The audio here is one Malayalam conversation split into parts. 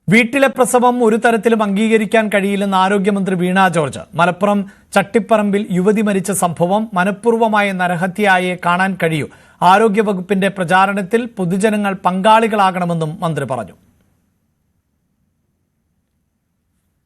വീട്ടിലെ പ്രസവം ഒരു തരത്തിലും അംഗീകരിക്കാൻ കഴിയില്ലെന്ന് ആരോഗ്യമന്ത്രി വീണ ജോർജ്. മലപ്പുറം ചട്ടിപ്പറമ്പിൽ യുവതി മരിച്ച സംഭവം മനഃപൂർവ്വമായ നരഹത്യയായേ കാണാൻ കഴിയൂ. ആരോഗ്യവകുപ്പിന്റെ പ്രചാരണത്തിൽ പൊതുജനങ്ങൾ പങ്കാളികളാകണമെന്നും മന്ത്രി പറഞ്ഞു.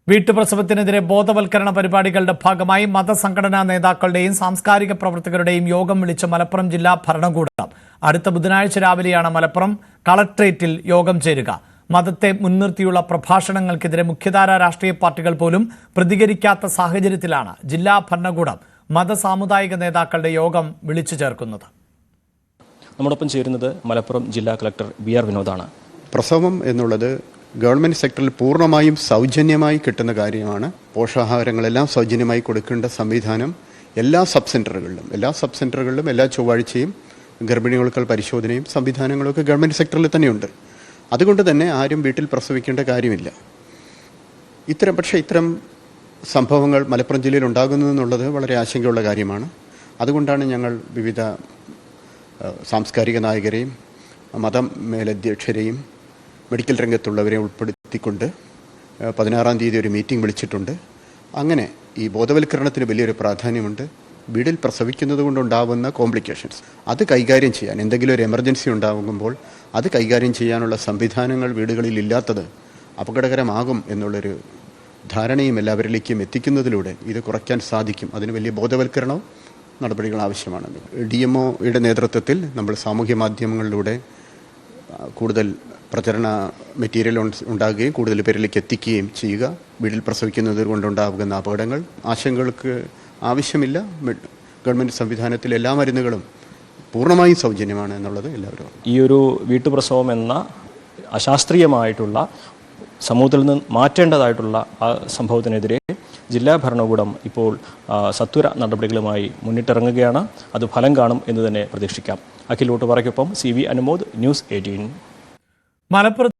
വീട്ടുപ്രസവത്തിനെതിരെ ബോധവൽക്കരണ പരിപാടികളുടെ ഭാഗമായി മതസംഘടനാ നേതാക്കളുടെയും സാംസ്കാരിക പ്രവർത്തകരുടെയും യോഗം വിളിച്ച മലപ്പുറം ജില്ലാ ഭരണകൂടം അടുത്ത ബുധനാഴ്ച രാവിലെയാണ് മലപ്പുറം കളക്ട്രേറ്റിൽ യോഗം ചേരുക. മതത്തെ മുൻനിർത്തിയുള്ള പ്രഭാഷണങ്ങൾക്കെതിരെ മുഖ്യധാരാ രാഷ്ട്രീയ പാർട്ടികൾ പോലും പ്രതികരിക്കാത്ത സാഹചര്യത്തിലാണ് ജില്ലാ ഭരണകൂടം മതസാമുദായിക നേതാക്കളുടെ യോഗം വിളിച്ചു ചേർക്കുന്നത്. നമ്മോടൊപ്പം ചേരുന്നത് മലപ്പുറം ജില്ലാ കളക്ടർ BR വിനോദാണ്. പ്രസവം എന്നുള്ളത് ഗവൺമെൻറ് സെക്ടറിൽ പൂർണ്ണമായും സൗജന്യമായി കിട്ടുന്ന കാര്യമാണ്. പോഷകാഹാരങ്ങളെല്ലാം സൗജന്യമായി കൊടുക്കേണ്ട സംവിധാനം എല്ലാ സബ് സെൻറ്ററുകളിലും എല്ലാ ചൊവ്വാഴ്ചയും ഗർഭിണികൾക്കുള്ള പരിശോധനയും സംവിധാനങ്ങളൊക്കെ ഗവൺമെൻറ് സെക്ടറിൽ തന്നെയുണ്ട്. അതുകൊണ്ട് തന്നെ ആരും വീട്ടിൽ പ്രസവിക്കേണ്ട കാര്യമില്ല. ഇത്തരം സംഭവങ്ങൾ മലപ്പുറം ജില്ലയിൽ ഉണ്ടാകുന്നതെന്നുള്ളത് വളരെ ആശങ്കയുള്ള കാര്യമാണ്. അതുകൊണ്ടാണ് ഞങ്ങൾ വിവിധ സാംസ്കാരിക നായകരെയും മതം മേലധ്യക്ഷരെയും മെഡിക്കൽ രംഗത്തുള്ളവരെ ഉൾപ്പെടുത്തിക്കൊണ്ട് 16-ാം തീയതി ഒരു മീറ്റിംഗ് വിളിച്ചിട്ടുണ്ട്. അങ്ങനെ ഈ ബോധവൽക്കരണത്തിന് വലിയൊരു പ്രാധാന്യമുണ്ട്. വീട്ടിൽ പ്രസവിക്കുന്നത് കൊണ്ടുണ്ടാകുന്ന കോംപ്ലിക്കേഷൻസ് അത് കൈകാര്യം ചെയ്യാൻ, എന്തെങ്കിലും ഒരു എമർജൻസി ഉണ്ടാകുമ്പോൾ അത് കൈകാര്യം ചെയ്യാനുള്ള സംവിധാനങ്ങൾ വീടുകളിൽ ഇല്ലാത്തത് അപകടകരമാകും എന്നുള്ളൊരു ധാരണയും എല്ലാവരിലേക്കും എത്തിക്കുന്നതിലൂടെ ഇത് കുറയ്ക്കാൻ സാധിക്കും. അതിന് വലിയ ബോധവൽക്കരണവും നടപടികൾ ആവശ്യമാണ്. DMOയുടെ നേതൃത്വത്തിൽ നമ്മൾ സാമൂഹ്യ മാധ്യമങ്ങളിലൂടെ കൂടുതൽ പ്രചരണ മെറ്റീരിയൽ ഉണ്ടാകുകയും കൂടുതൽ പേരിലേക്ക് എത്തിക്കുകയും ചെയ്യുക. വീട്ടിൽ പ്രസവിക്കുന്നത് കൊണ്ടുണ്ടാകുന്ന അപകടങ്ങൾ, ആശങ്കകൾക്ക് ആവശ്യമില്ല. ഗവൺമെൻറ് സംവിധാനത്തിൽ എല്ലാ മരുന്നുകളും പൂർണ്ണമായും സൗജന്യമാണ് എന്നുള്ളത് എല്ലാവരും. ഈ ഒരു വീട്ടുപ്രസവം എന്ന അശാസ്ത്രീയമായിട്ടുള്ള സമൂഹത്തിൽ നിന്ന് മാറ്റേണ്ടതായിട്ടുള്ള ആ സംഭവത്തിനെതിരെ ജില്ലാ ഭരണകൂടം ഇപ്പോൾ സത്വര നടപടികളുമായി മുന്നിട്ടിറങ്ങുകയാണ്. അത് ഫലം കാണും എന്ന് തന്നെ പ്രതീക്ഷിക്കാം. Akhil ഓട്ടുപാറയ്ക്കൊപ്പം CV Anumod, News 18. മലപ്പുറം